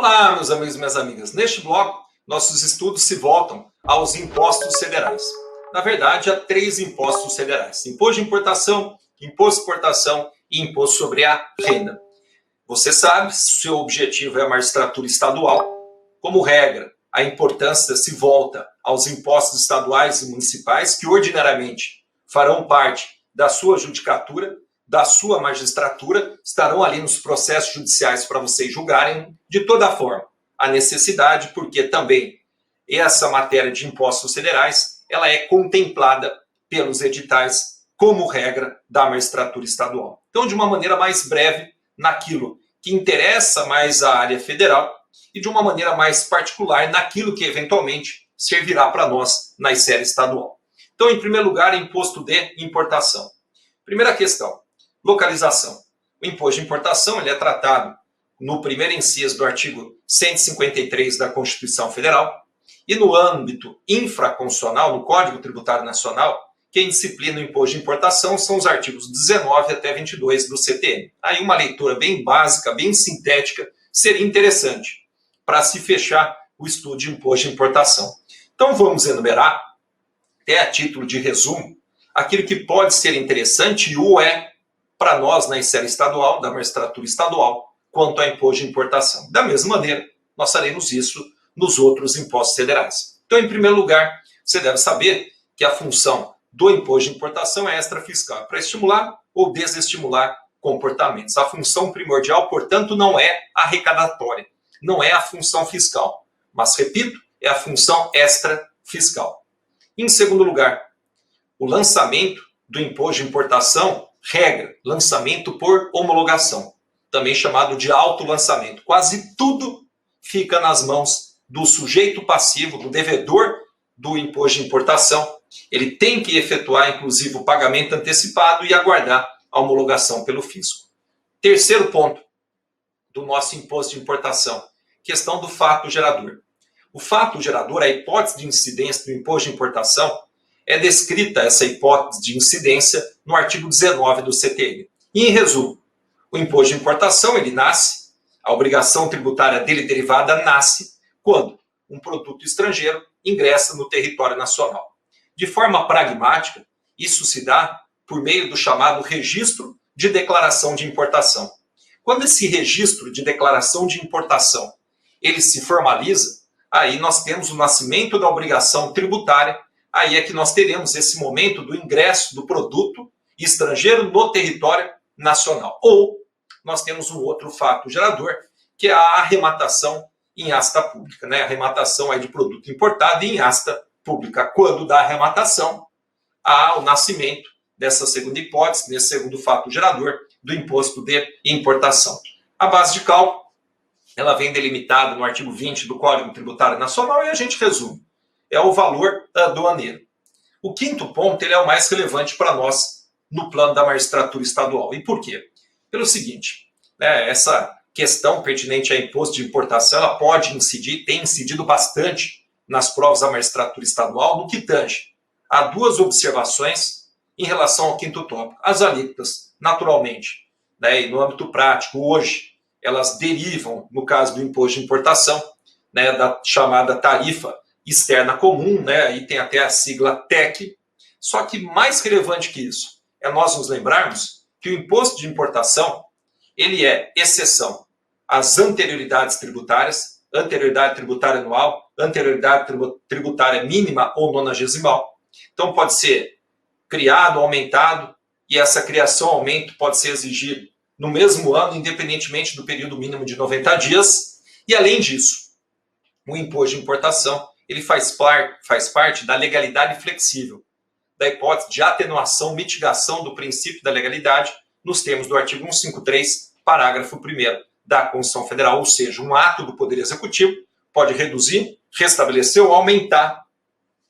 Olá, meus amigos e minhas amigas. Neste bloco, nossos estudos se voltam aos impostos federais. Na verdade, há 3 impostos federais: imposto de importação, imposto de exportação e imposto sobre a renda. Você sabe, seu objetivo é a magistratura estadual. Como regra, a importância se volta aos impostos estaduais e municipais, que ordinariamente farão parte da sua judicatura, da sua magistratura, estarão ali nos processos judiciais para vocês julgarem. De toda forma, a necessidade, porque também essa matéria de impostos federais, ela é contemplada pelos editais como regra da magistratura estadual. Então, de uma maneira mais breve, naquilo que interessa mais à área federal e de uma maneira mais particular naquilo que eventualmente servirá para nós na esfera estadual. Então, em primeiro lugar, imposto de importação. Primeira questão, localização. O imposto de importação ele é tratado no primeiro inciso do artigo 153 da Constituição Federal e no âmbito infraconstitucional, no Código Tributário Nacional, quem disciplina o imposto de importação são os artigos 19 até 22 do CTN. Aí uma leitura bem básica, bem sintética, seria interessante para se fechar o estudo de imposto de importação. Então vamos enumerar, até a título de resumo, aquilo que pode ser interessante e o é para nós na esfera estadual, da magistratura estadual, quanto ao imposto de importação. Da mesma maneira, nós faremos isso nos outros impostos federais. Então, em primeiro lugar, você deve saber que a função do imposto de importação é extrafiscal, para estimular ou desestimular comportamentos. A função primordial, portanto, não é arrecadatória, não é a função fiscal, mas, repito, é a função extrafiscal. Em segundo lugar, o lançamento do imposto de importação, regra, lançamento por homologação, também chamado de autolançamento. Quase tudo fica nas mãos do sujeito passivo, do devedor do imposto de importação. Ele tem que efetuar, inclusive, o pagamento antecipado e aguardar a homologação pelo fisco. Terceiro ponto do nosso imposto de importação, questão do fato gerador. O fato gerador, a hipótese de incidência do imposto de importação, é descrita essa hipótese de incidência no artigo 19 do CTN. E, em resumo, o imposto de importação, ele nasce, a obrigação tributária dele derivada nasce quando um produto estrangeiro ingressa no território nacional. De forma pragmática, isso se dá por meio do chamado registro de declaração de importação. Quando esse registro de declaração de importação ele se formaliza, aí nós temos o nascimento da obrigação tributária, aí é que nós teremos esse momento do ingresso do produto estrangeiro no território nacional. Ou nós temos um outro fato gerador, que é a arrematação em asta pública, né? A arrematação aí de produto importado em asta pública. Quando da arrematação, há o nascimento dessa segunda hipótese, nesse segundo fato gerador, do imposto de importação. A base de cálculo, ela vem delimitada no artigo 20 do Código Tributário Nacional e a gente resume. É o valor aduaneiro. O quinto ponto ele é o mais relevante para nós no plano da magistratura estadual. E por quê? Pelo seguinte, né, essa questão pertinente a imposto de importação, ela pode incidir, tem incidido bastante nas provas da magistratura estadual, no que tange a 2 observações em relação ao quinto tópico. As alíquotas, naturalmente, né, e no âmbito prático, hoje, elas derivam, no caso do imposto de importação, né, da chamada tarifa externa comum, né, aí tem até a sigla TEC. Só que mais relevante que isso é nós nos lembrarmos que o imposto de importação ele é exceção às anterioridades tributárias, anterioridade tributária anual, anterioridade tributária mínima ou nonagesimal. Então pode ser criado, aumentado, e essa criação, aumento pode ser exigido no mesmo ano, independentemente do período mínimo de 90 dias. E além disso, o imposto de importação ele faz parte da legalidade flexível, da hipótese de atenuação, mitigação do princípio da legalidade, nos termos do artigo 153, parágrafo 1º da Constituição Federal, ou seja, um ato do Poder Executivo pode reduzir, restabelecer ou aumentar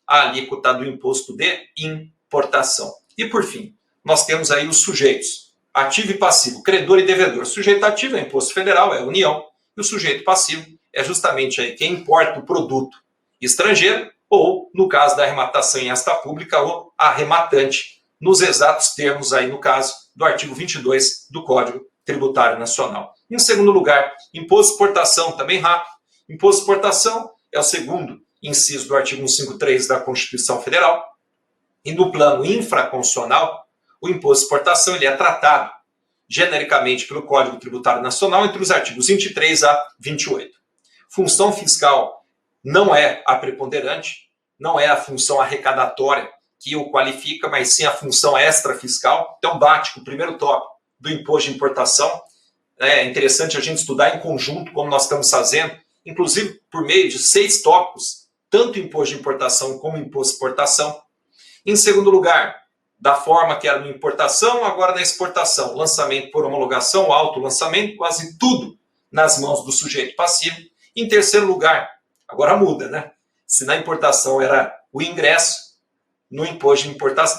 a alíquota do imposto de importação. E, por fim, nós temos aí os sujeitos, ativo e passivo, credor e devedor. O sujeito ativo é o imposto federal, é a União, e o sujeito passivo é justamente aí quem importa o produto estrangeiro, ou, no caso da arrematação em asta pública, o arrematante, nos exatos termos aí, no caso, do artigo 22 do Código Tributário Nacional. Em segundo lugar, imposto de exportação, também rápido. Imposto de exportação é o segundo inciso do artigo 153 da Constituição Federal. E no plano infraconstitucional, o imposto de exportação ele é tratado genericamente pelo Código Tributário Nacional entre os artigos 23 a 28. Função fiscal não é a preponderante, não é a função arrecadatória que o qualifica, mas sim a função extrafiscal. Então bate com o primeiro tópico do imposto de importação. É interessante a gente estudar em conjunto, como nós estamos fazendo, inclusive por meio de 6 tópicos, tanto imposto de importação como imposto de exportação. Em segundo lugar, da forma que era na importação, agora na exportação. Lançamento por homologação, auto-lançamento, quase tudo nas mãos do sujeito passivo. Em terceiro lugar, agora muda, né? Se na importação era o ingresso, no imposto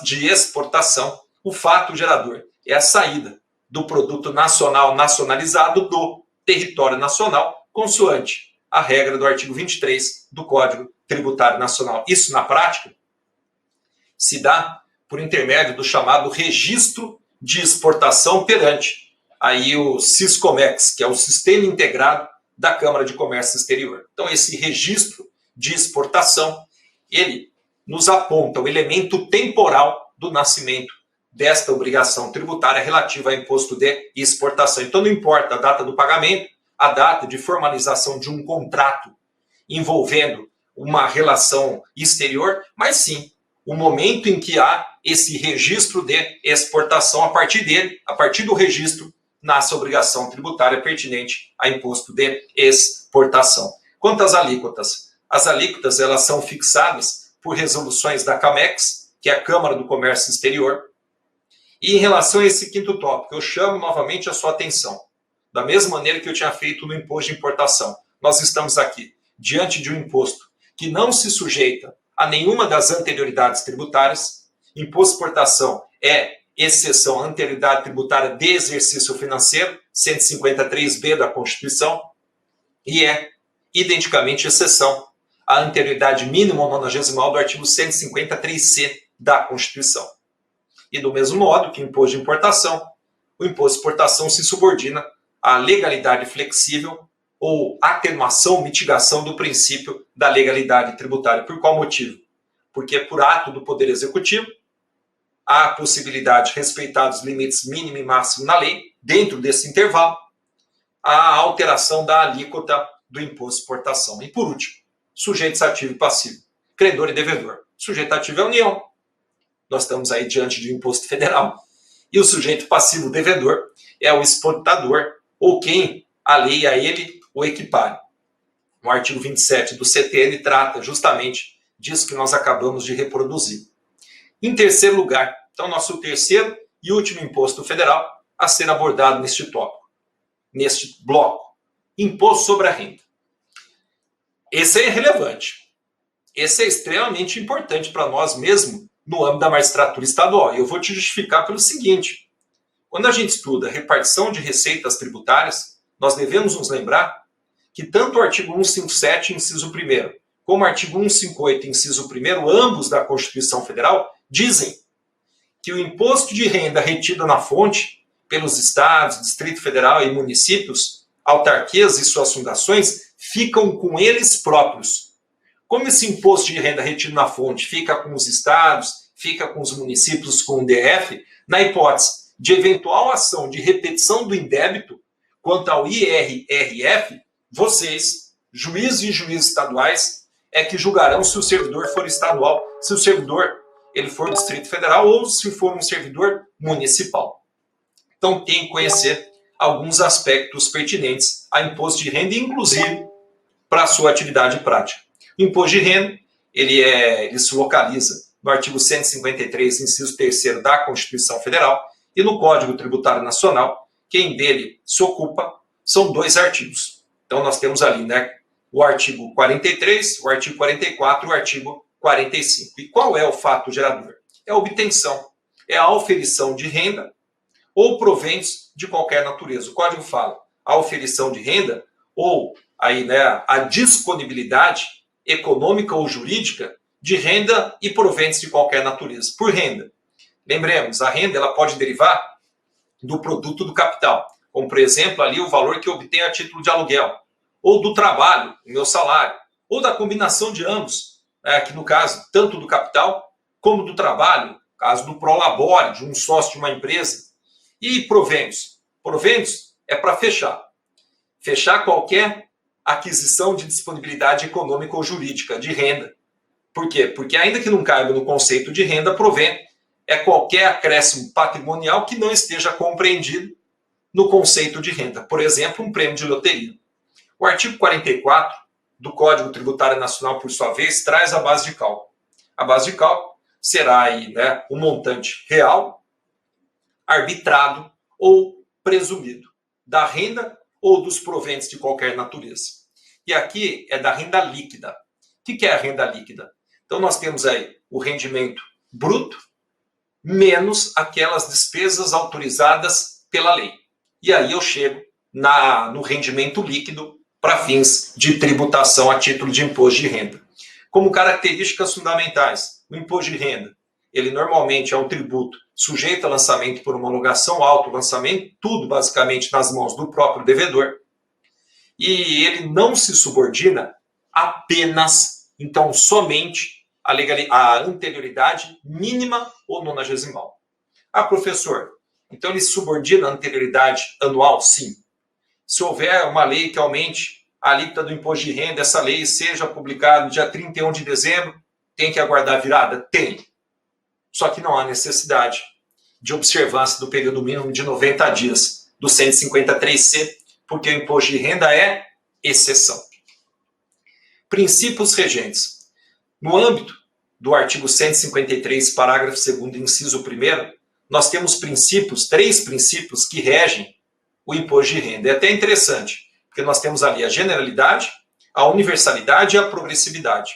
de exportação, o fato gerador é a saída do produto nacional nacionalizado do território nacional, consoante a regra do artigo 23 do Código Tributário Nacional. Isso, na prática, se dá por intermédio do chamado registro de exportação perante aí o Siscomex, que é o Sistema Integrado da Câmara de Comércio Exterior. Então, esse registro de exportação, ele nos aponta o elemento temporal do nascimento desta obrigação tributária relativa ao imposto de exportação. Então, não importa a data do pagamento, a data de formalização de um contrato envolvendo uma relação exterior, mas sim o momento em que há esse registro de exportação. A partir dele, a partir do registro, nasce a obrigação tributária pertinente a imposto de exportação. Quanto às alíquotas? As alíquotas elas são fixadas por resoluções da CAMEX, que é a Câmara do Comércio Exterior. E em relação a esse quinto tópico, eu chamo novamente a sua atenção. Da mesma maneira que eu tinha feito no imposto de importação. Nós estamos aqui diante de um imposto que não se sujeita a nenhuma das anterioridades tributárias. Imposto de exportação é exceção à anterioridade tributária de exercício financeiro, 153b da Constituição, e é identicamente exceção à anterioridade mínima ou nonagesimal do artigo 153c da Constituição. E do mesmo modo que o imposto de importação, o imposto de exportação se subordina à legalidade flexível ou atenuação, mitigação do princípio da legalidade tributária. Por qual motivo? Porque por ato do Poder Executivo, há a possibilidade, respeitados os limites mínimo e máximo na lei, dentro desse intervalo, a alteração da alíquota do imposto de exportação. E por último, sujeitos ativo e passivo, credor e devedor. Sujeito ativo é a União, nós estamos aí diante de um imposto federal, e o sujeito passivo devedor é o exportador, ou quem a lei a ele o equipare. O artigo 27 do CTN trata justamente disso que nós acabamos de reproduzir. Em terceiro lugar, então, nosso terceiro e último imposto federal a ser abordado neste tópico, neste bloco, imposto sobre a renda. Esse é relevante. Esse é extremamente importante para nós mesmo no âmbito da magistratura estadual. E eu vou te justificar pelo seguinte. Quando a gente estuda repartição de receitas tributárias, nós devemos nos lembrar que tanto o artigo 157, inciso 1º, como o artigo 158, inciso 1º, ambos da Constituição Federal, dizem que o imposto de renda retido na fonte pelos estados, Distrito Federal e municípios, autarquias e suas fundações, ficam com eles próprios. Como esse imposto de renda retido na fonte fica com os estados, fica com os municípios, com o DF, na hipótese de eventual ação de repetição do indébito quanto ao IRRF, vocês, juízes e juízes estaduais, é que julgarão se o servidor for estadual, se o servidor ele for do Distrito Federal ou se for um servidor municipal. Então tem que conhecer alguns aspectos pertinentes a imposto de renda, inclusive para a sua atividade prática. O imposto de renda ele se localiza no artigo 153, inciso 3º da Constituição Federal, e no Código Tributário Nacional, quem dele se ocupa são 2 artigos. Então nós temos ali, né, o artigo 43, o artigo 44 e o artigo 45. E qual é o fato gerador? É a obtenção, é a auferição de renda ou proventos de qualquer natureza. O Código fala a auferição de renda ou aí, né, a disponibilidade econômica ou jurídica de renda e proventos de qualquer natureza. Por renda, lembremos, a renda ela pode derivar do produto do capital, como, por exemplo, ali o valor que eu obtenho a título de aluguel, ou do trabalho, o meu salário, ou da combinação de ambos, aqui no caso, tanto do capital como do trabalho, caso do prolabore, de um sócio de uma empresa. E proventos? Proventos é para fechar qualquer aquisição de disponibilidade econômica ou jurídica, de renda. Por quê? Porque ainda que não caiba no conceito de renda, provento é qualquer acréscimo patrimonial que não esteja compreendido no conceito de renda. Por exemplo, um prêmio de loteria. O artigo 44 do Código Tributário Nacional, por sua vez, traz a base de cálculo. A base de cálculo será aí, o montante real, arbitrado ou presumido da renda ou dos proventos de qualquer natureza. E aqui é da renda líquida. O que é a renda líquida? Então, nós temos aí o rendimento bruto menos aquelas despesas autorizadas pela lei. E aí eu chego no rendimento líquido para fins de tributação a título de imposto de renda. Como características fundamentais, o imposto de renda, ele normalmente é um tributo sujeito a lançamento por homologação, auto-lançamento, tudo basicamente nas mãos do próprio devedor. E ele não se subordina apenas, então, somente a anterioridade mínima ou nonagesimal. Ah, professor, então ele subordina a anterioridade anual? Sim. Se houver uma lei que aumente a alíquota do imposto de renda, essa lei seja publicada no dia 31 de dezembro, tem que aguardar a virada? Tem. Só que não há necessidade de observância do período mínimo de 90 dias do 153C, porque o imposto de renda é exceção. Princípios regentes. No âmbito do artigo 153, parágrafo 2º, inciso 1º, nós temos três princípios que regem o imposto de renda. É até interessante, porque nós temos ali a generalidade, a universalidade e a progressividade.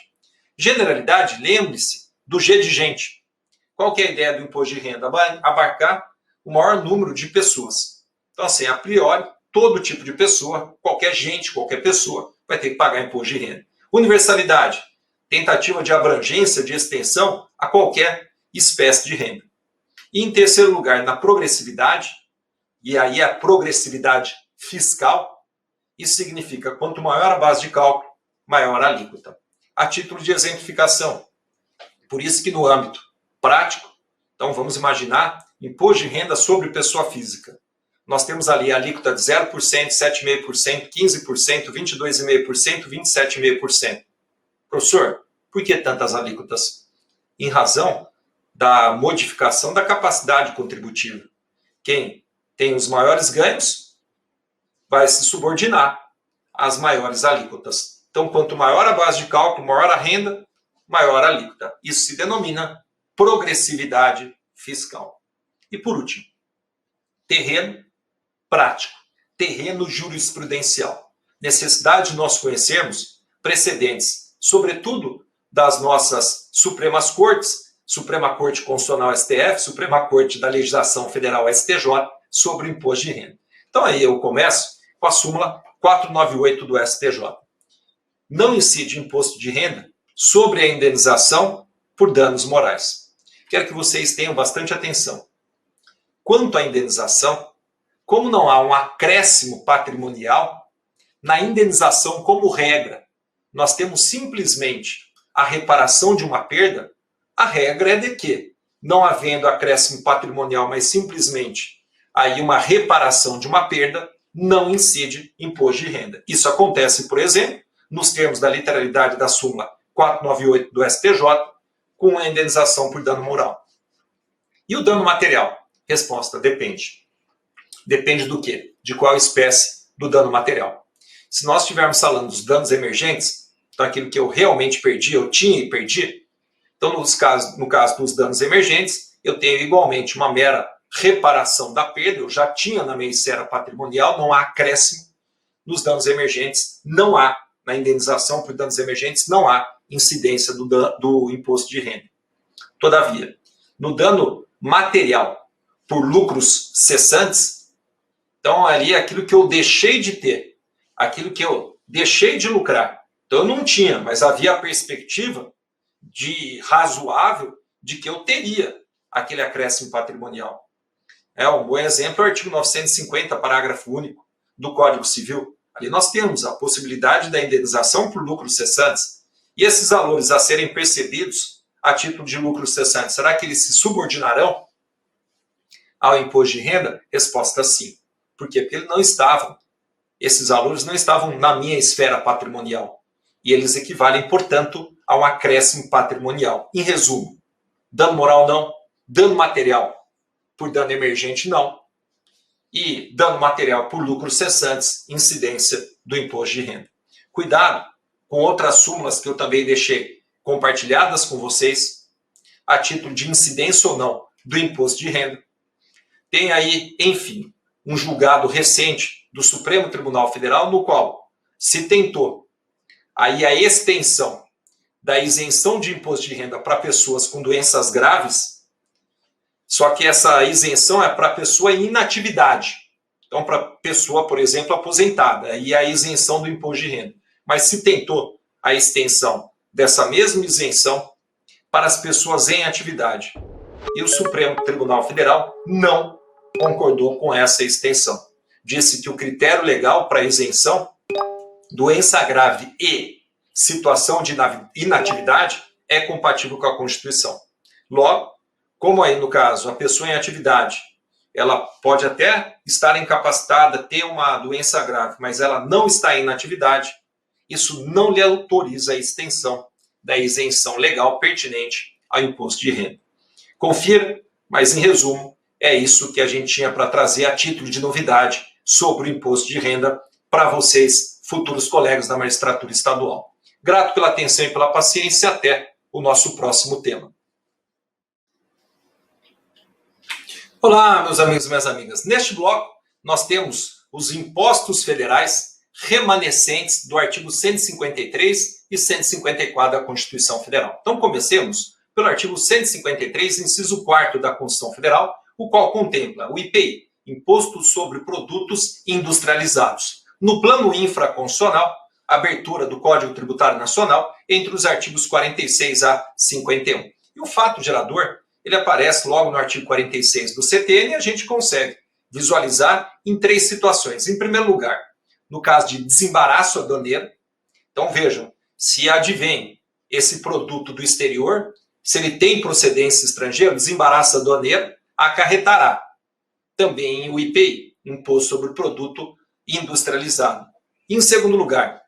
Generalidade, lembre-se do G de gente. Qual que é a ideia do imposto de renda? Abarcar o maior número de pessoas. Então, assim, a priori, todo tipo de pessoa, qualquer gente, qualquer pessoa, vai ter que pagar imposto de renda. Universalidade, tentativa de abrangência, de extensão a qualquer espécie de renda. E em terceiro lugar, na progressividade, e aí a progressividade fiscal, isso significa quanto maior a base de cálculo, maior a alíquota. A título de exemplificação, por isso que no âmbito prático, então vamos imaginar imposto de renda sobre pessoa física. Nós temos ali a alíquota de 0%, 7,5%, 15%, 22,5%, 27,5%. Professor, por que tantas alíquotas? Em razão da modificação da capacidade contributiva. Quem tem os maiores ganhos vai se subordinar às maiores alíquotas. Então, quanto maior a base de cálculo, maior a renda, maior a alíquota. Isso se denomina progressividade fiscal. E por último, terreno prático, terreno jurisprudencial. Necessidade de nós conhecermos precedentes, sobretudo das nossas Supremas Cortes, Suprema Corte Constitucional STF, Suprema Corte da Legislação Federal STJ, sobre o imposto de renda. Então aí eu começo com a súmula 498 do STJ. Não incide imposto de renda sobre a indenização por danos morais. Quero que vocês tenham bastante atenção. Quanto à indenização, como não há um acréscimo patrimonial, na indenização como regra, nós temos simplesmente a reparação de uma perda, a regra é de que, não havendo acréscimo patrimonial, mas simplesmente aí uma reparação de uma perda, não incide imposto de renda. Isso acontece, por exemplo, nos termos da literalidade da súmula 498 do STJ, com a indenização por dano moral. E o dano material? Resposta, depende. Depende do quê? De qual espécie do dano material. Se nós estivermos falando dos danos emergentes, então aquilo que eu realmente perdi, eu tinha e perdi, então no caso dos danos emergentes, eu tenho igualmente uma mera reparação da perda, eu já tinha na minha esfera patrimonial, não há acréscimo. Nos danos emergentes, não há, na indenização por danos emergentes, não há incidência do imposto de renda. Todavia, no dano material por lucros cessantes, então ali é aquilo que eu deixei de ter, aquilo que eu deixei de lucrar. Então eu não tinha, mas havia a perspectiva de razoável de que eu teria aquele acréscimo patrimonial. Um bom exemplo é o artigo 950, parágrafo único do Código Civil. Ali nós temos a possibilidade da indenização por lucros cessantes. E esses valores a serem percebidos a título de lucros cessantes, será que eles se subordinarão ao imposto de renda? Resposta sim. Por quê? Porque esses valores não estavam na minha esfera patrimonial. E eles equivalem, portanto, a um acréscimo patrimonial. Em resumo, dano moral não, dano material por dano emergente não, e dano material por lucros cessantes, incidência do imposto de renda. Cuidado com outras súmulas que eu também deixei compartilhadas com vocês, a título de incidência ou não do imposto de renda. Tem aí, enfim, um julgado recente do Supremo Tribunal Federal, no qual se tentou aí a extensão da isenção de imposto de renda para pessoas com doenças graves, só que essa isenção é para pessoa em inatividade. Então, para pessoa, por exemplo, aposentada, e a isenção do imposto de renda. Mas se tentou a extensão dessa mesma isenção para as pessoas em atividade. E o Supremo Tribunal Federal não concordou com essa extensão. Disse que o critério legal para isenção, doença grave e situação de inatividade, é compatível com a Constituição. Logo, como aí no caso a pessoa em atividade, ela pode até estar incapacitada, ter uma doença grave, mas ela não está em inatividade, isso não lhe autoriza a extensão da isenção legal pertinente ao imposto de renda. Confira, mas em resumo, é isso que a gente tinha para trazer a título de novidade sobre o imposto de renda para vocês, futuros colegas da magistratura estadual. Grato pela atenção e pela paciência, até o nosso próximo tema. Olá, meus amigos e minhas amigas. Neste bloco, nós temos os impostos federais remanescentes do artigo 153 e 154 da Constituição Federal. Então, comecemos pelo artigo 153, inciso 4º da Constituição Federal, o qual contempla o IPI, Imposto sobre Produtos Industrializados. No plano infraconstitucional, abertura do Código Tributário Nacional entre os artigos 46 a 51. E o fato gerador, ele aparece logo no artigo 46 do CTN e a gente consegue visualizar em 3 situações. Em primeiro lugar, no caso de desembaraço aduaneiro. Então vejam, se advém esse produto do exterior, se ele tem procedência estrangeira, desembaraço aduaneiro acarretará também o IPI, Imposto sobre o Produto Industrializado. Em segundo lugar,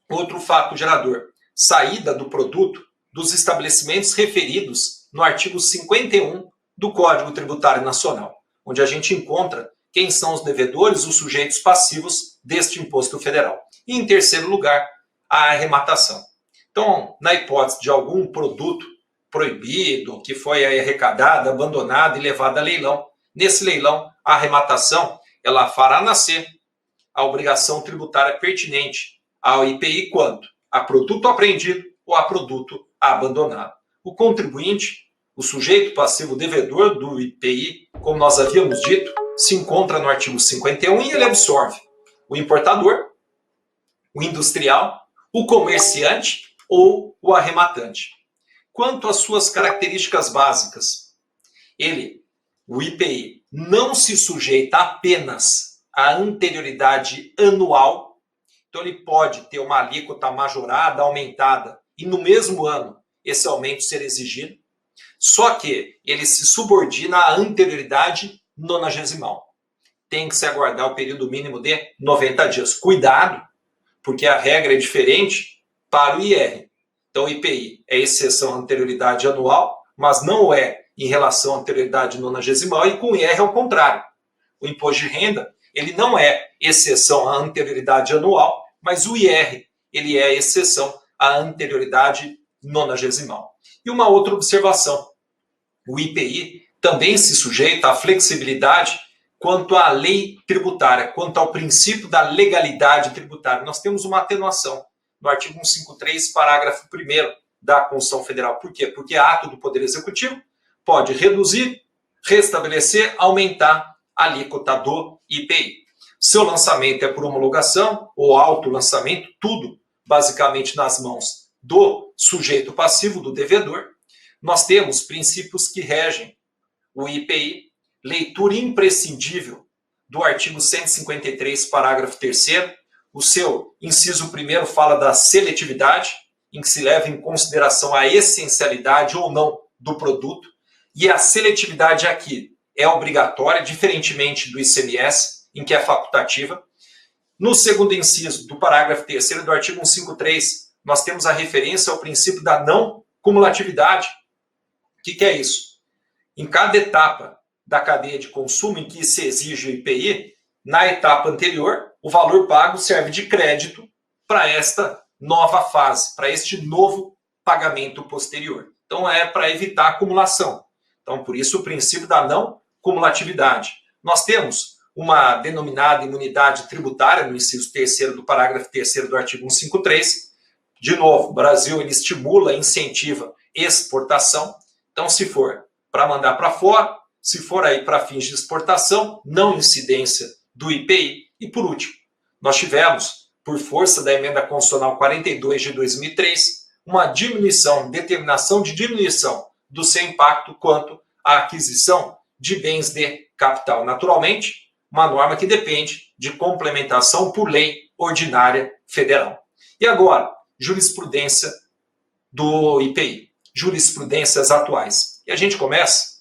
outro fato gerador, saída do produto dos estabelecimentos referidos no artigo 51 do Código Tributário Nacional, onde a gente encontra quem são os devedores, os sujeitos passivos deste imposto federal. E, em terceiro lugar, a arrematação. Então, na hipótese de algum produto proibido, que foi arrecadado, abandonado e levado a leilão, nesse leilão, a arrematação ela fará nascer a obrigação tributária pertinente ao IPI quanto a produto apreendido ou a produto abandonado. O contribuinte, o sujeito passivo devedor do IPI, como nós havíamos dito, se encontra no artigo 51 e ele absorve o importador, o industrial, o comerciante ou o arrematante. Quanto às suas características básicas, o IPI, não se sujeita apenas à anterioridade anual, então ele pode ter uma alíquota majorada, aumentada, e no mesmo ano esse aumento ser exigido, só que ele se subordina à anterioridade nonagesimal. Tem que se aguardar o período mínimo de 90 dias. Cuidado, porque a regra é diferente para o IR. Então, o IPI é exceção à anterioridade anual, mas não é em relação à anterioridade nonagesimal, e com o IR é o contrário. O imposto de renda, ele não é exceção à anterioridade anual, mas o IR, ele é exceção à anterioridade nonagesimal. E uma outra observação, o IPI também se sujeita à flexibilidade quanto à lei tributária, quanto ao princípio da legalidade tributária. Nós temos uma atenuação no artigo 153, parágrafo 1º da Constituição Federal. Por quê? Porque ato do Poder Executivo pode reduzir, restabelecer, aumentar a alíquota do IPI. Seu lançamento é por homologação ou autolançamento, tudo basicamente nas mãos do sujeito passivo, do devedor. Nós temos princípios que regem o IPI, leitura imprescindível do artigo 153, parágrafo 3º. O seu inciso 1º fala da seletividade, em que se leva em consideração a essencialidade ou não do produto. E a seletividade aqui é obrigatória, diferentemente do ICMS, em que é facultativa. No segundo inciso do parágrafo 3º do artigo 153, nós temos a referência ao princípio da não cumulatividade. O que é isso? Em cada etapa da cadeia de consumo em que se exige o IPI, na etapa anterior, o valor pago serve de crédito para esta nova fase, para este novo pagamento posterior. Então, é para evitar acumulação. Então, por isso, o princípio da não cumulatividade. Nós temos uma denominada imunidade tributária, no inciso 3º do parágrafo 3º do artigo 153. De novo, o Brasil ele estimula, incentiva exportação. Então, se for para mandar para fora, se for aí para fins de exportação, não incidência do IPI. E por último, nós tivemos, por força da emenda constitucional 42 de 2003, uma determinação de diminuição do seu impacto quanto à aquisição de bens de capital. Naturalmente, uma norma que depende de complementação por lei ordinária federal. E agora, jurisprudência do IPI, jurisprudências atuais. E a gente começa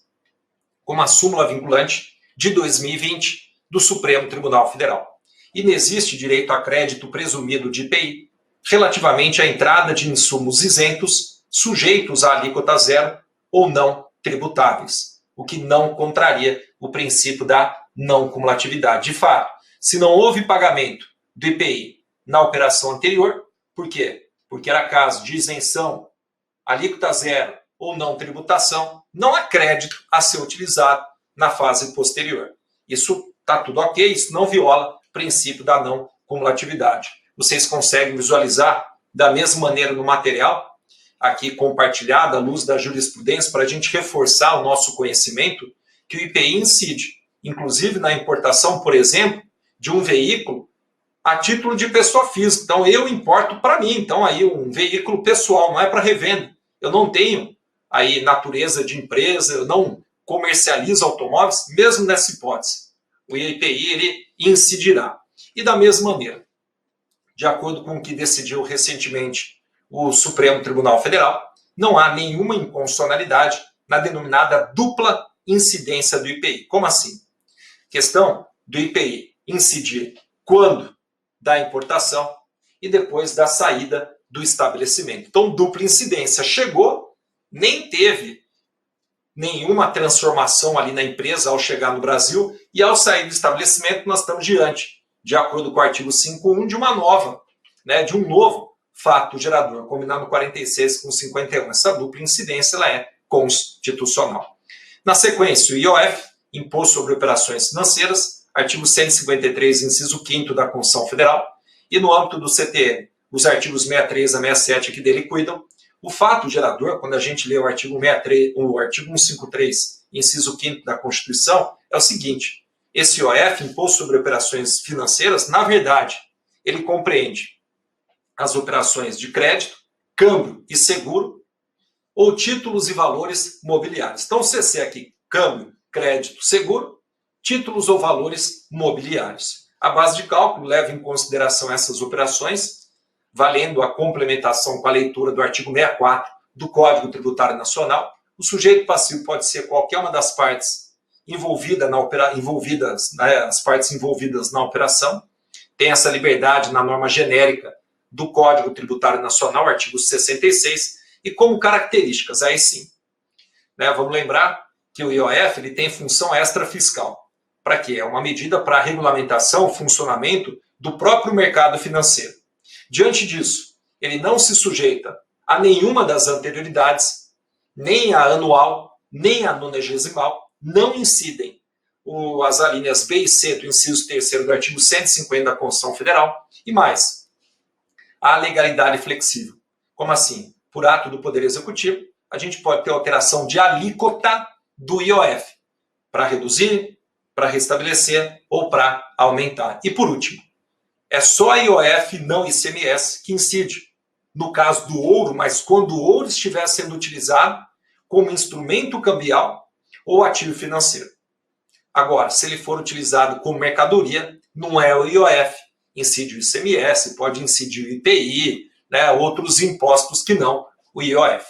com uma súmula vinculante de 2020 do Supremo Tribunal Federal. Inexiste direito a crédito presumido de IPI relativamente à entrada de insumos isentos sujeitos à alíquota zero ou não tributáveis, o que não contraria o princípio da não cumulatividade. De fato, se não houve pagamento do IPI na operação anterior, por quê? Porque era caso de isenção, alíquota zero ou não tributação, não há crédito a ser utilizado na fase posterior. Isso está tudo ok, isso não viola o princípio da não cumulatividade. Vocês conseguem visualizar da mesma maneira no material, aqui compartilhado, à luz da jurisprudência, para a gente reforçar o nosso conhecimento, que o IPI incide, inclusive na importação, por exemplo, de um veículo a título de pessoa física. Então, eu importo para mim. Então, aí um veículo pessoal, não é para revenda. Eu não tenho aí natureza de empresa, eu não comercializo automóveis, mesmo nessa hipótese. O IPI, ele incidirá. E da mesma maneira, de acordo com o que decidiu recentemente o Supremo Tribunal Federal, não há nenhuma inconstitucionalidade na denominada dupla incidência do IPI. Como assim? Questão do IPI incidir quando da importação e depois da saída do estabelecimento. Então, dupla incidência. Chegou, nem teve nenhuma transformação ali na empresa ao chegar no Brasil, e ao sair do estabelecimento nós estamos diante, de acordo com o artigo 5.1, de uma nova, de um novo fato gerador, combinado 46 com 51. Essa dupla incidência ela é constitucional. Na sequência, o IOF, Imposto sobre Operações Financeiras, artigo 153, inciso 5º da Constituição Federal, e no âmbito do CTN, os artigos 63 a 67 que dele cuidam. O fato gerador, quando a gente lê o artigo 63, o artigo 153, inciso 5º da Constituição, é o seguinte: esse IOF, Imposto sobre Operações Financeiras, na verdade, ele compreende as operações de crédito, câmbio e seguro, ou títulos e valores mobiliários. Então, o CC aqui, câmbio, crédito, seguro, títulos ou valores mobiliários. A base de cálculo leva em consideração essas operações, valendo a complementação com a leitura do artigo 64 do Código Tributário Nacional. O sujeito passivo pode ser qualquer uma das partes as partes envolvidas na operação. Tem essa liberdade na norma genérica do Código Tributário Nacional, artigo 66, e como características, aí sim. Vamos lembrar que o IOF ele tem função extrafiscal. Para quê? É uma medida para a regulamentação, funcionamento do próprio mercado financeiro. Diante disso, ele não se sujeita a nenhuma das anterioridades, nem a anual, nem a nonagesimal, não incidem as alíneas B e C do inciso 3º do artigo 150 da Constituição Federal, e mais, a legalidade flexível. Como assim? Por ato do Poder Executivo, a gente pode ter alteração de alíquota do IOF, para reduzir, para restabelecer ou para aumentar. E por último, é só a IOF, não ICMS, que incide. No caso do ouro, mas quando o ouro estiver sendo utilizado como instrumento cambial ou ativo financeiro. Agora, se ele for utilizado como mercadoria, não é o IOF, incide o ICMS, pode incidir o IPI, né, outros impostos que não o IOF.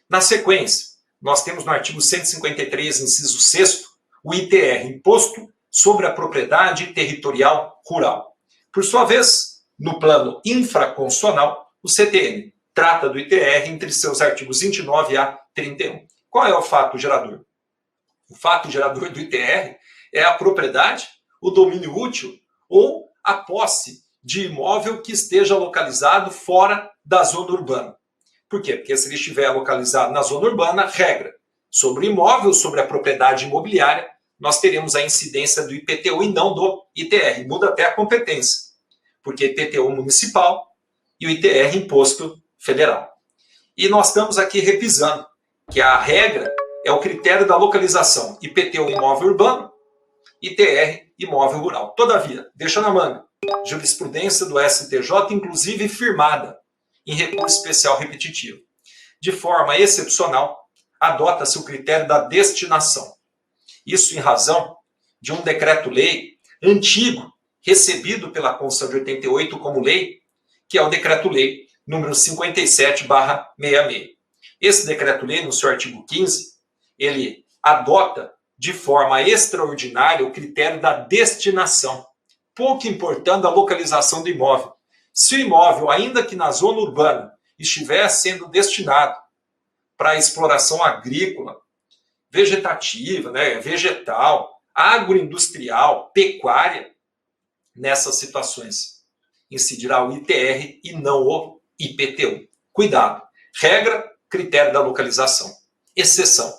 Na sequência, nós temos no artigo 153, inciso 6º, o ITR, Imposto sobre a Propriedade Territorial Rural. Por sua vez, no plano infraconstitucional, o CTN trata do ITR entre seus artigos 29 a 31. Qual é o fato gerador? O fato gerador do ITR é a propriedade, o domínio útil ou a posse de imóvel que esteja localizado fora da zona urbana. Por quê? Porque se ele estiver localizado na zona urbana, regra sobre o imóvel, sobre a propriedade imobiliária, nós teremos a incidência do IPTU e não do ITR. Muda até a competência, porque IPTU municipal e o ITR imposto federal. E nós estamos aqui revisando que a regra é o critério da localização, IPTU imóvel urbano, ITR imóvel rural. Todavia, deixa na manga, jurisprudência do STJ, inclusive firmada em recurso especial repetitivo. De forma excepcional, adota-se o critério da destinação. Isso em razão de um decreto-lei antigo, recebido pela Constituição de 88 como lei, que é o decreto-lei número 57/66. Esse decreto-lei, no seu artigo 15, ele adota de forma extraordinária o critério da destinação, pouco importando a localização do imóvel. Se o imóvel, ainda que na zona urbana, estiver sendo destinado para exploração agrícola, vegetativa, né, vegetal, agroindustrial, pecuária, nessas situações incidirá o ITR e não o IPTU. Cuidado. Regra, critério da localização. Exceção,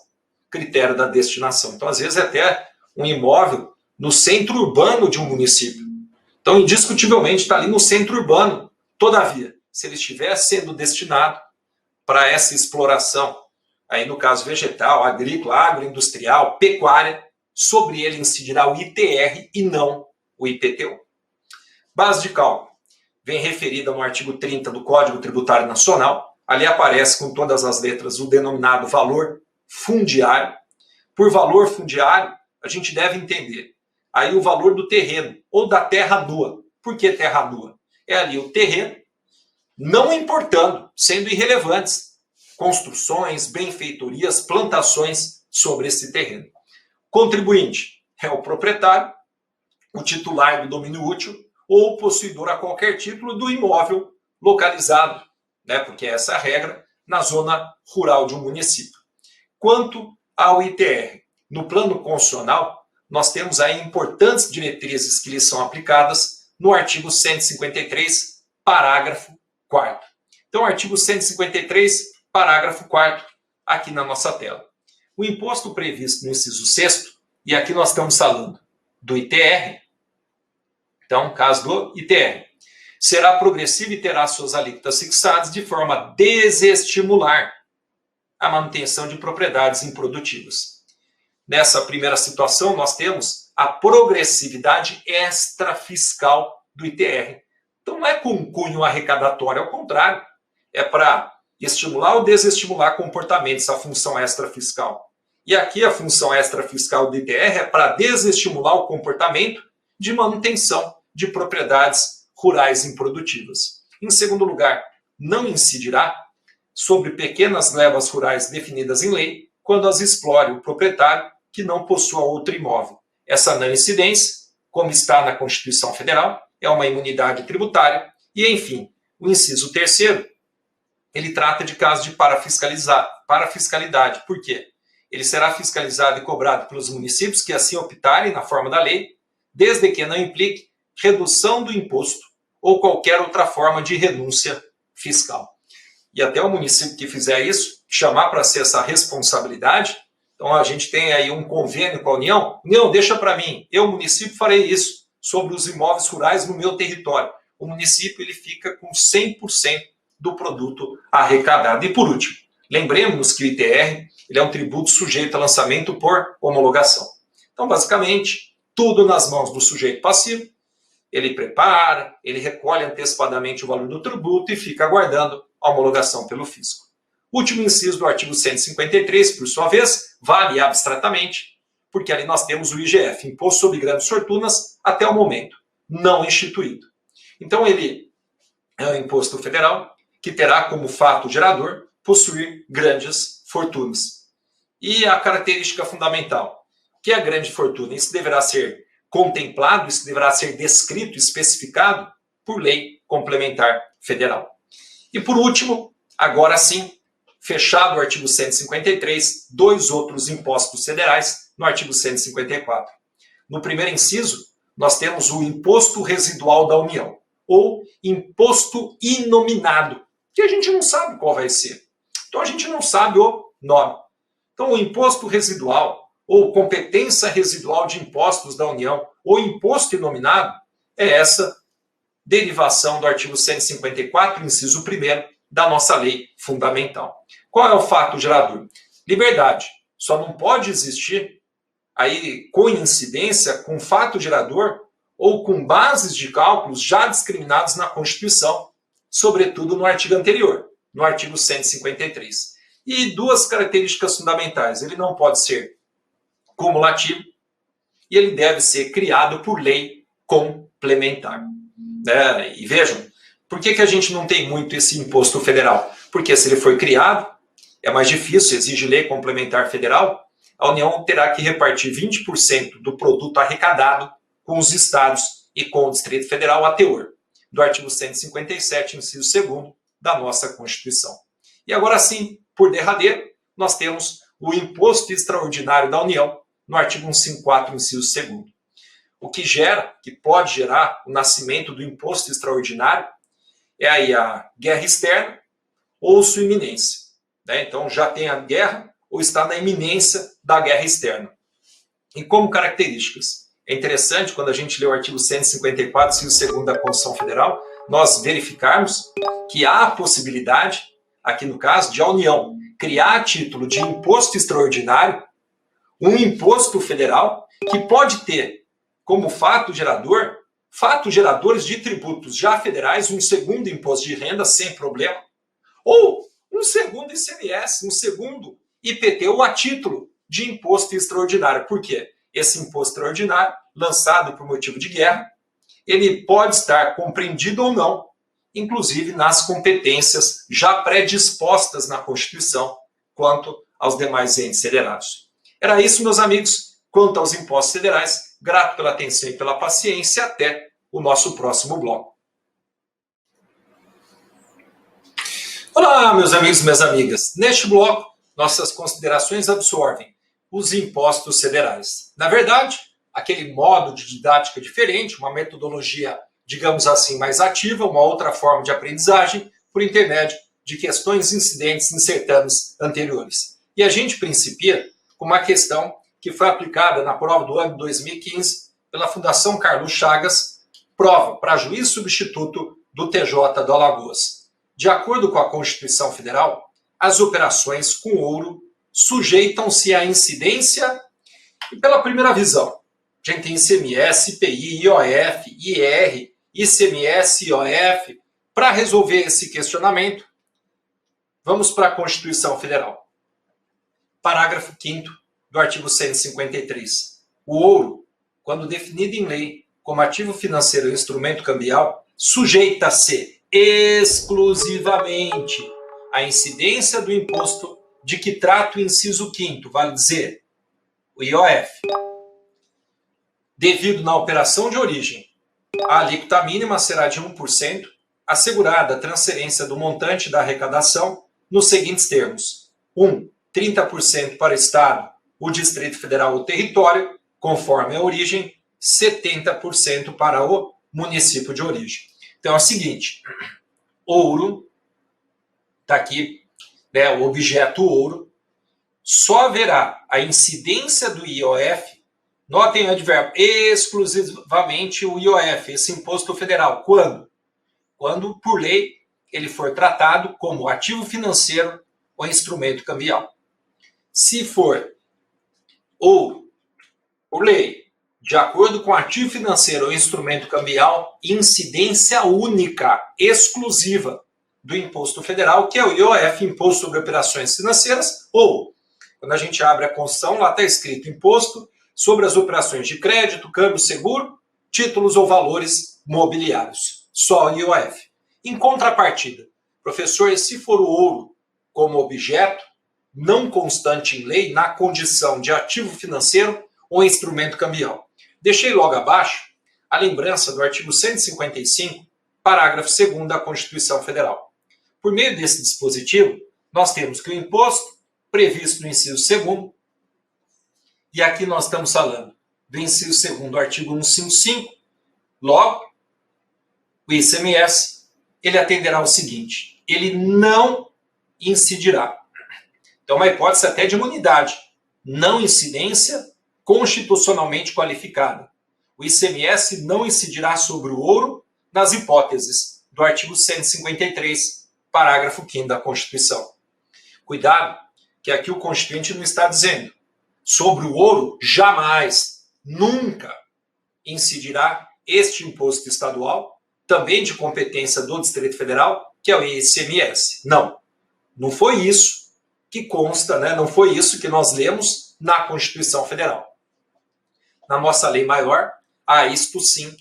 critério da destinação. Então, às vezes, é até um imóvel no centro urbano de um município. Então, indiscutivelmente, está ali no centro urbano. Todavia, se ele estiver sendo destinado para essa exploração, aí no caso vegetal, agrícola, agroindustrial, pecuária, sobre ele incidirá o ITR e não o IPTU. Base de cálculo. Vem referida no artigo 30 do Código Tributário Nacional. Ali aparece com todas as letras o denominado valor fundiário. Por valor fundiário, a gente deve entender aí o valor do terreno ou da terra nua. Por que terra nua? É ali o terreno, não importando, sendo irrelevantes, construções, benfeitorias, plantações sobre esse terreno. Contribuinte é o proprietário, o titular do domínio útil ou o possuidor a qualquer título do imóvel localizado, né, porque essa é a regra, na zona rural de um município. Quanto ao ITR, no plano constitucional, nós temos aí importantes diretrizes que lhes são aplicadas no artigo 153, parágrafo 4º. Então, artigo 153, parágrafo 4º, aqui na nossa tela. O imposto previsto no inciso 6º, e aqui nós estamos falando do ITR, então, caso do ITR, será progressivo e terá suas alíquotas fixadas de forma a desestimular a manutenção de propriedades improdutivas. Nessa primeira situação, nós temos a progressividade extrafiscal do ITR. Então, não é com cunho arrecadatório, ao contrário, é para estimular ou desestimular comportamentos, a função extrafiscal. E aqui a função extrafiscal do ITR é para desestimular o comportamento de manutenção de propriedades rurais improdutivas. Em segundo lugar, não incidirá sobre pequenas levas rurais definidas em lei quando as explore o proprietário que não possua outro imóvel. Essa não incidência, como está na Constituição Federal, é uma imunidade tributária. E, enfim, o inciso 3º, ele trata de casos de parafiscalidade. Por quê? Ele será fiscalizado e cobrado pelos municípios que assim optarem na forma da lei, desde que não implique redução do imposto ou qualquer outra forma de renúncia fiscal. E até o município que fizer isso, chamar para si essa responsabilidade, então a gente tem aí um convênio com a União, União, deixa para mim, eu, município, farei isso sobre os imóveis rurais no meu território. O município ele fica com 100% do produto arrecadado. E por último, lembremos que o ITR ele é um tributo sujeito a lançamento por homologação. Então, basicamente, tudo nas mãos do sujeito passivo, ele prepara, ele recolhe antecipadamente o valor do tributo e fica aguardando a homologação pelo fisco. Último inciso do artigo 153, por sua vez, vale abstratamente porque ali nós temos o IGF, Imposto sobre Grandes Fortunas, até o momento, não instituído. Então, ele é um imposto federal que terá como fato gerador possuir grandes fortunas. E a característica fundamental, que é a grande fortuna, isso deverá ser contemplado, isso deverá ser descrito, especificado por lei complementar federal. E por último, agora sim, fechado o artigo 153, dois outros impostos federais no artigo 154. No primeiro inciso, nós temos o Imposto Residual da União, ou Imposto Inominado, que a gente não sabe qual vai ser. Então a gente não sabe o nome. Então o Imposto Residual, ou Competência Residual de Impostos da União, ou Imposto Inominado, é essa derivação do artigo 154, inciso 1º, da nossa lei fundamental. Qual é o fato gerador? Liberdade. Só não pode existir aí coincidência com fato gerador ou com bases de cálculos já discriminados na Constituição, sobretudo no artigo anterior, no artigo 153. E duas características fundamentais. Ele não pode ser cumulativo e ele deve ser criado por lei complementar. E vejam, por que a gente não tem muito esse imposto federal? Porque se ele for criado, é mais difícil, exige lei complementar federal, a União terá que repartir 20% do produto arrecadado com os estados e com o Distrito Federal a teor do artigo 157, inciso 2º da nossa Constituição. E agora sim, por derradeiro, nós temos o Imposto Extraordinário da União, no artigo 154, inciso 2º. O que pode gerar o nascimento do imposto extraordinário é aí a guerra externa ou sua iminência. Então já tem a guerra ou está na iminência da guerra externa. E como características? É interessante, quando a gente lê o artigo 154, inciso 2º da Constituição Federal, nós verificarmos que há a possibilidade, aqui no caso, de a União criar a título de imposto extraordinário um imposto federal que pode ter como fatos geradores de tributos já federais, um segundo imposto de renda sem problema, ou um segundo ICMS, um segundo IPT, ou a título de imposto extraordinário. Por quê? Esse imposto extraordinário, lançado por motivo de guerra, ele pode estar compreendido ou não, inclusive nas competências já predispostas na Constituição quanto aos demais entes federados. Era isso, meus amigos, quanto aos impostos federais. Grato pela atenção e pela paciência. Até o nosso próximo bloco. Olá, meus amigos e minhas amigas. Neste bloco, nossas considerações absorvem os impostos federais. Na verdade, aquele modo de didática diferente, uma metodologia, digamos assim, mais ativa, uma outra forma de aprendizagem, por intermédio de questões incidentes em certames anteriores. E a gente principia com uma questão que foi aplicada na prova do ano 2015 pela Fundação Carlos Chagas, prova para juiz substituto do TJ do Alagoas. De acordo com a Constituição Federal, as operações com ouro sujeitam-se à incidência e, pela primeira visão, a gente tem ICMS, IPI, IOF, IR, ICMS, IOF. Para resolver esse questionamento, vamos para a Constituição Federal. Parágrafo 5º do artigo 153. O ouro, quando definido em lei como ativo financeiro ou instrumento cambial, sujeita-se exclusivamente à incidência do imposto de que trata o inciso 5º, vale dizer, o IOF. Devido na operação de origem, a alíquota mínima será de 1%, assegurada a transferência do montante da arrecadação nos seguintes termos. 30% para o Estado, o Distrito Federal ou território, conforme a origem, 70% para o município de origem. Então é o seguinte, ouro, está aqui, o objeto ouro, só haverá a incidência do IOF, notem o advérbio, exclusivamente o IOF, esse imposto federal. Quando? Quando, por lei, ele for tratado como ativo financeiro ou instrumento cambial. Se for ouro, por lei, de acordo com ativo financeiro ou instrumento cambial, incidência única, exclusiva do imposto federal, que é o IOF, Imposto sobre Operações Financeiras, ou, quando a gente abre a Constituição, lá está escrito Imposto sobre as operações de crédito, câmbio seguro, títulos ou valores mobiliários. Só o IOF. Em contrapartida, professor, se for o ouro como objeto, não constante em lei, na condição de ativo financeiro ou instrumento cambial. Deixei logo abaixo a lembrança do artigo 155, parágrafo 2º da Constituição Federal. Por meio desse dispositivo, nós temos que o imposto previsto no inciso 2º, e aqui nós estamos falando do inciso 2º do artigo 155, logo, o ICMS, ele atenderá ao seguinte: ele não incidirá. Então, uma hipótese até de imunidade, não incidência constitucionalmente qualificada. O ICMS não incidirá sobre o ouro nas hipóteses do artigo 153, parágrafo 5º da Constituição. Cuidado, que aqui o Constituinte não está dizendo sobre o ouro jamais, nunca incidirá este imposto estadual, também de competência do Distrito Federal, que é o ICMS. Não, não foi isso que consta, né? Não foi isso que nós lemos na Constituição Federal. Na nossa lei maior, há isto sim,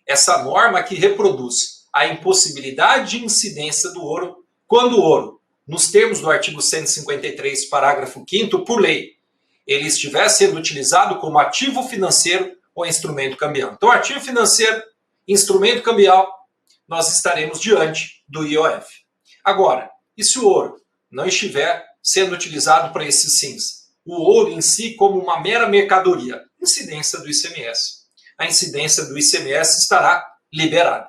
essa norma que reproduz a impossibilidade de incidência do ouro, quando o ouro, nos termos do artigo 153, parágrafo 5º, por lei, ele estiver sendo utilizado como ativo financeiro ou instrumento cambial. Então, ativo financeiro, instrumento cambial, nós estaremos diante do IOF. Agora, e se o ouro não estiver sendo utilizado para esses fins? O ouro em si como uma mera mercadoria, incidência do ICMS. A incidência do ICMS estará liberada.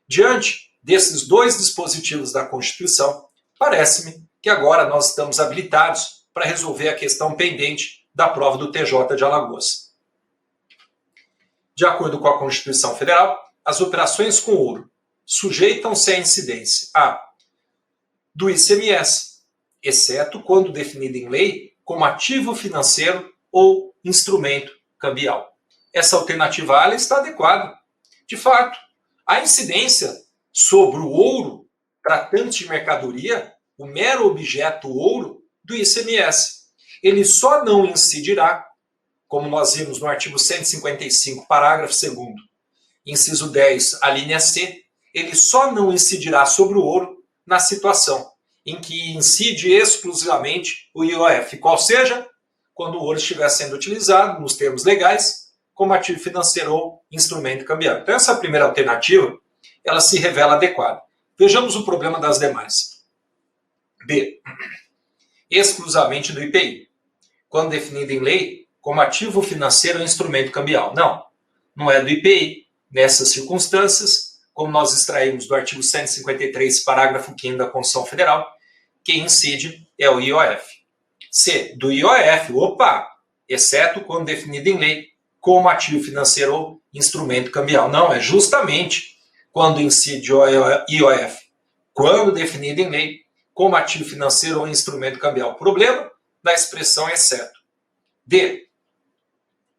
Diante desses dois dispositivos da Constituição, parece-me que agora nós estamos habilitados para resolver a questão pendente da prova do TJ de Alagoas. De acordo com a Constituição Federal, as operações com ouro sujeitam-se à incidência do ICMS, exceto quando definida em lei como ativo financeiro ou instrumento cambial. Essa alternativa A está adequada. De fato, a incidência sobre o ouro, tratante de mercadoria, o mero objeto ouro do ICMS. Ele só não incidirá, como nós vimos no artigo 155, parágrafo 2º, inciso 10, a linha C, ele só não incidirá sobre o ouro na situação em que incide exclusivamente o IOF, qual seja, quando o ouro estiver sendo utilizado, nos termos legais, como ativo financeiro ou instrumento cambial. Então, essa primeira alternativa, ela se revela adequada. Vejamos o problema das demais. B. Exclusivamente do IPI, quando definido em lei como ativo financeiro ou instrumento cambial. Não, não é do IPI. Nessas circunstâncias, como nós extraímos do artigo 153, parágrafo 5º da Constituição Federal, quem incide é o IOF. C. Do IOF, exceto quando definido em lei como ativo financeiro ou instrumento cambial. Não, é justamente quando incide o IOF, quando definido em lei como ativo financeiro ou instrumento cambial. O problema da expressão exceto. D.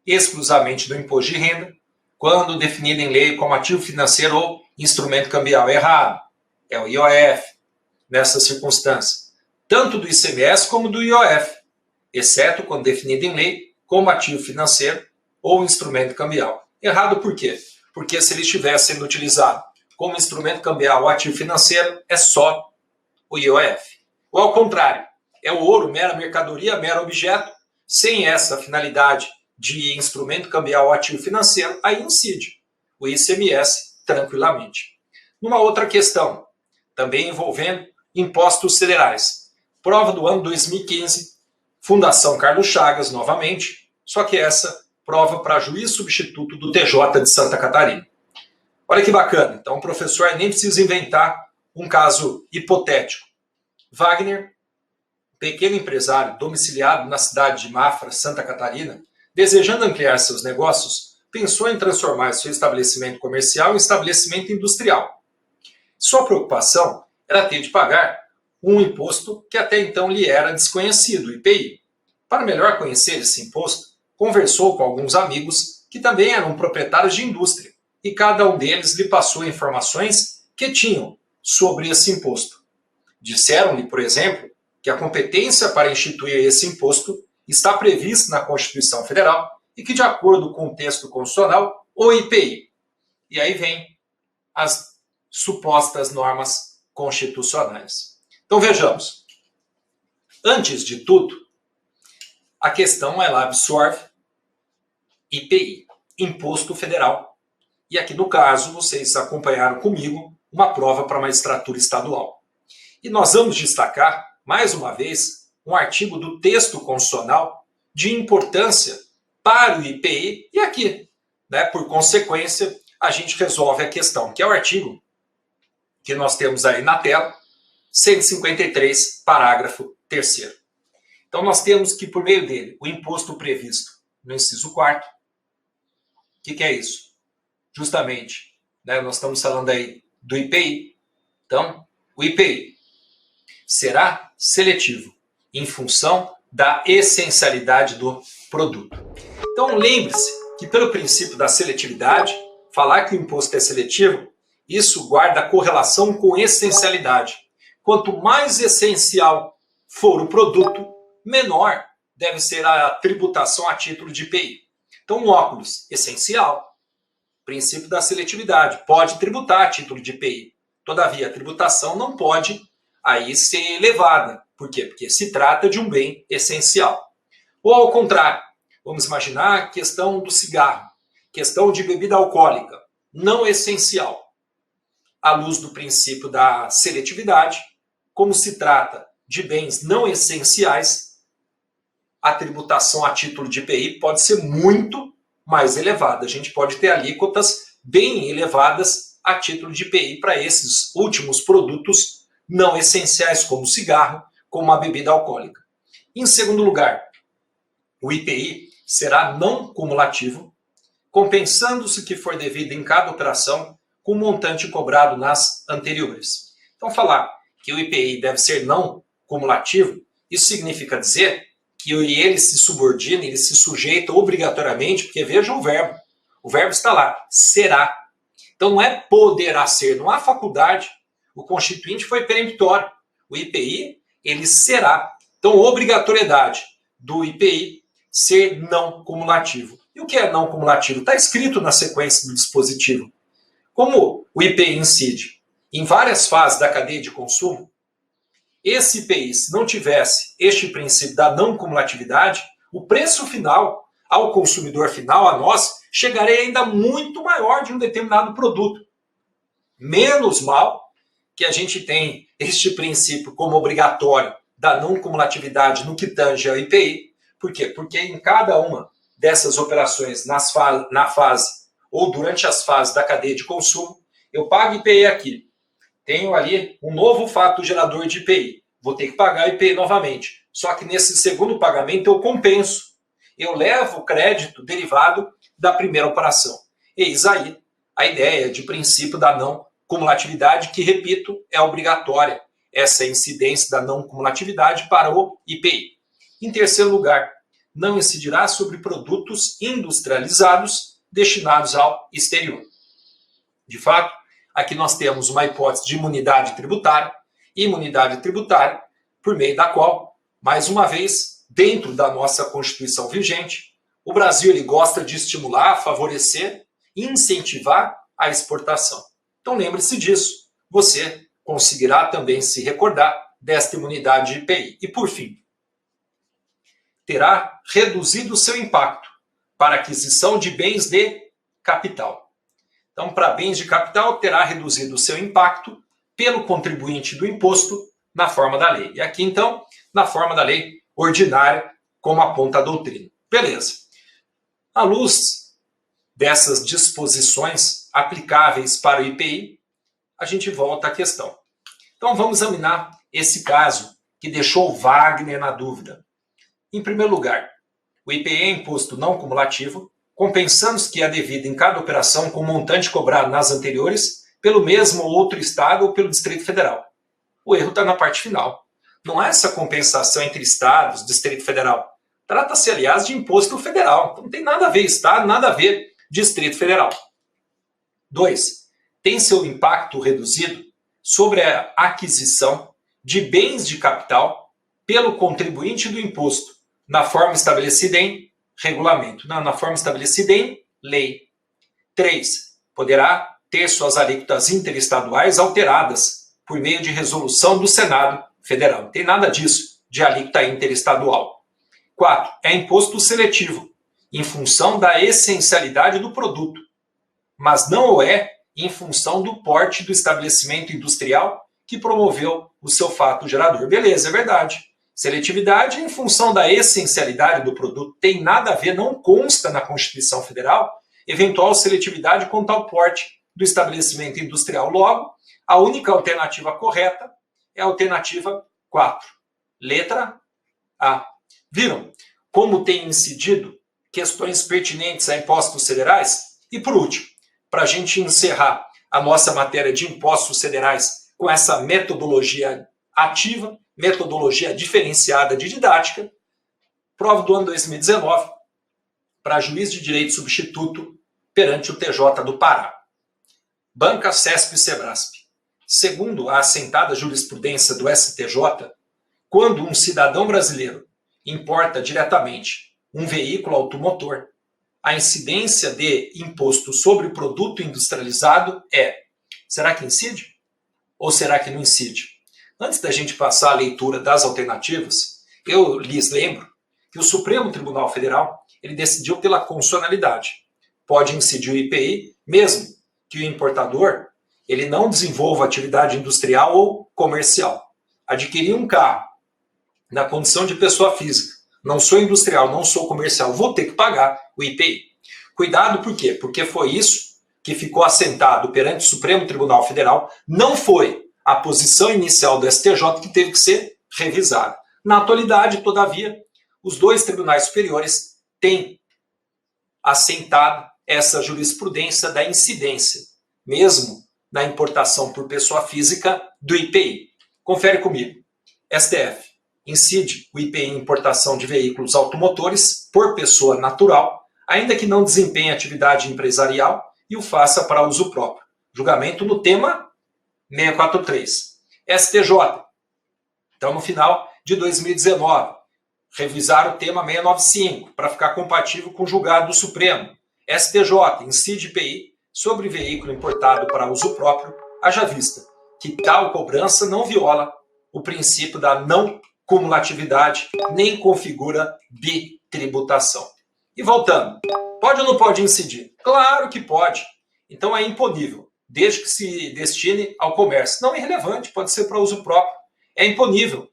Exclusivamente do imposto de renda, quando definido em lei como ativo financeiro ou instrumento cambial. Errado. É o IOF, nessa circunstância. Tanto do ICMS como do IOF, exceto quando definido em lei como ativo financeiro ou instrumento cambial. Errado por quê? Porque se ele estiver sendo utilizado como instrumento cambial ou ativo financeiro, é só o IOF. Ou ao contrário, é o ouro, mera mercadoria, mero objeto, sem essa finalidade de instrumento cambial ou ativo financeiro, aí incide o ICMS tranquilamente. Numa outra questão, também envolvendo impostos federais. Prova do ano 2015, Fundação Carlos Chagas, novamente, só que essa prova para juiz substituto do TJ de Santa Catarina. Olha que bacana, então o professor nem precisa inventar um caso hipotético. Wagner, pequeno empresário domiciliado na cidade de Mafra, Santa Catarina, desejando ampliar seus negócios, pensou em transformar seu estabelecimento comercial em estabelecimento industrial. Sua preocupação era ter de pagar um imposto que até então lhe era desconhecido, o IPI. Para melhor conhecer esse imposto, conversou com alguns amigos que também eram proprietários de indústria, e cada um deles lhe passou informações que tinham sobre esse imposto. Disseram-lhe, por exemplo, que a competência para instituir esse imposto está prevista na Constituição Federal e que, de acordo com o texto constitucional, o IPI. E aí vem as supostas normas constitucionais. Então vejamos. Antes de tudo, a questão ela absorve IPI, Imposto Federal. E aqui no caso, vocês acompanharam comigo uma prova para a magistratura estadual. E nós vamos destacar, mais uma vez, um artigo do texto constitucional de importância para o IPI e aqui, né, por consequência, a gente resolve a questão, que é o artigo que nós temos aí na tela, 153, parágrafo 3º. Então nós temos que, por meio dele, o imposto previsto no inciso 4º. O que é isso? Justamente, né, nós estamos falando aí do IPI. Então, o IPI será seletivo em função da essencialidade do produto. Então lembre-se que pelo princípio da seletividade, falar que o imposto é seletivo, isso guarda correlação com essencialidade. Quanto mais essencial for o produto, menor deve ser a tributação a título de IPI. Então, um óculos essencial, princípio da seletividade, pode tributar a título de IPI. Todavia, a tributação não pode aí ser elevada. Por quê? Porque se trata de um bem essencial. Ou ao contrário, vamos imaginar a questão do cigarro, questão de bebida alcoólica, não essencial. À luz do princípio da seletividade, como se trata de bens não essenciais, a tributação a título de IPI pode ser muito mais elevada. A gente pode ter alíquotas bem elevadas a título de IPI para esses últimos produtos não essenciais, como o cigarro, como a bebida alcoólica. Em segundo lugar, o IPI será não cumulativo, compensando-se o que for devido em cada operação com o montante cobrado nas anteriores. Então, falar que o IPI deve ser não cumulativo, isso significa dizer que ele se subordina, ele se sujeita obrigatoriamente, porque veja o verbo está lá, será. Então não é poderá ser, não há faculdade, o constituinte foi peremptório, o IPI, ele será. Então, obrigatoriedade do IPI ser não cumulativo. E o que é não cumulativo? Está escrito na sequência do dispositivo. Como o IPI incide em várias fases da cadeia de consumo, esse IPI, se não tivesse este princípio da não cumulatividade, o preço final ao consumidor final, a nós, chegaria ainda muito maior de um determinado produto. Menos mal que a gente tem este princípio como obrigatório da não cumulatividade no que tange ao IPI. Por quê? Porque em cada uma dessas operações na fase ou durante as fases da cadeia de consumo, eu pago IPI aqui. Tenho ali um novo fato gerador de IPI. Vou ter que pagar IPI novamente. Só que nesse segundo pagamento eu compenso. Eu levo o crédito derivado da primeira operação. Eis aí a ideia de princípio da não cumulatividade, que, repito, é obrigatória. Essa incidência da não cumulatividade para o IPI. Em terceiro lugar, não incidirá sobre produtos industrializados destinados ao exterior. De fato, aqui nós temos uma hipótese de imunidade tributária, por meio da qual, mais uma vez, dentro da nossa Constituição vigente, o Brasil ele gosta de estimular, favorecer e incentivar a exportação. Então lembre-se disso, você conseguirá também se recordar desta imunidade de IPI. E por fim, terá reduzido o seu impacto para aquisição de bens de capital. Então, para bens de capital, terá reduzido o seu impacto pelo contribuinte do imposto na forma da lei. E aqui, então, na forma da lei ordinária, como aponta a doutrina. Beleza. À luz dessas disposições aplicáveis para o IPI, a gente volta à questão. Então, vamos examinar esse caso que deixou Wagner na dúvida. Em primeiro lugar, o IPI é imposto não cumulativo, compensando-se que é devido em cada operação com o montante cobrado nas anteriores pelo mesmo ou outro estado ou pelo Distrito Federal. O erro está na parte final. Não há essa compensação entre estados, Distrito Federal. Trata-se, aliás, de imposto federal. Então, não tem nada a ver estado, nada a ver Distrito Federal. 2. Tem seu impacto reduzido sobre a aquisição de bens de capital pelo contribuinte do imposto, na forma estabelecida em regulamento, na forma estabelecida em lei. 3. Poderá ter suas alíquotas interestaduais alteradas por meio de resolução do Senado Federal. Não tem nada disso de alíquota interestadual. 4. É imposto seletivo, em função da essencialidade do produto, mas não o é em função do porte do estabelecimento industrial que promoveu o seu fato gerador. Beleza, é verdade. Seletividade em função da essencialidade do produto tem nada a ver, não consta na Constituição Federal, eventual seletividade com tal porte do estabelecimento industrial. Logo, a única alternativa correta é a alternativa 4. Letra A. Viram como tem incidido questões pertinentes a impostos federais? E por último, para a gente encerrar a nossa matéria de impostos federais com essa metodologia ativa, metodologia diferenciada de didática, prova do ano 2019, para juiz de direito substituto perante o TJ do Pará. Banca CESP e Sebrasp. Segundo a assentada jurisprudência do STJ, quando um cidadão brasileiro importa diretamente um veículo automotor, a incidência de imposto sobre o produto industrializado será que incide? Ou será que não incide? Antes da gente passar a leitura das alternativas, eu lhes lembro que o Supremo Tribunal Federal ele decidiu pela constitucionalidade. Pode incidir o IPI, mesmo que o importador ele não desenvolva atividade industrial ou comercial. Adquirir um carro na condição de pessoa física, não sou industrial, não sou comercial, vou ter que pagar o IPI. Cuidado, por quê? Porque foi isso que ficou assentado perante o Supremo Tribunal Federal, não foi a posição inicial do STJ que teve que ser revisada. Na atualidade, todavia, os dois tribunais superiores têm assentado essa jurisprudência da incidência, mesmo na importação por pessoa física do IPI. Confere comigo. STF. Incide o IPI em importação de veículos automotores por pessoa natural, ainda que não desempenhe atividade empresarial e o faça para uso próprio. Julgamento no tema 643. STJ. Então, no final de 2019, revisar o tema 695 para ficar compatível com o julgado do Supremo. STJ. Incide IPI sobre veículo importado para uso próprio, haja vista que tal cobrança não viola o princípio da não cumulatividade, nem configura bitributação. E voltando, pode ou não pode incidir? Claro que pode. Então é imponível, desde que se destine ao comércio. Não é irrelevante, pode ser para uso próprio. É imponível,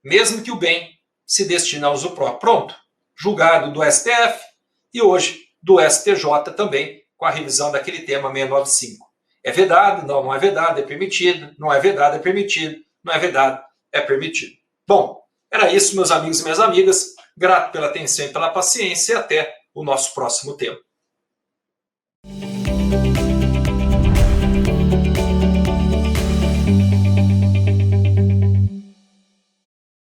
mesmo que o bem se destine a uso próprio. Pronto, julgado do STF e hoje do STJ também, com a revisão daquele tema 695. É vedado? Não, não é vedado, é permitido. Não é vedado, é permitido. Não é vedado, é permitido. Bom, era isso, meus amigos e minhas amigas. Grato pela atenção e pela paciência e até o nosso próximo tema.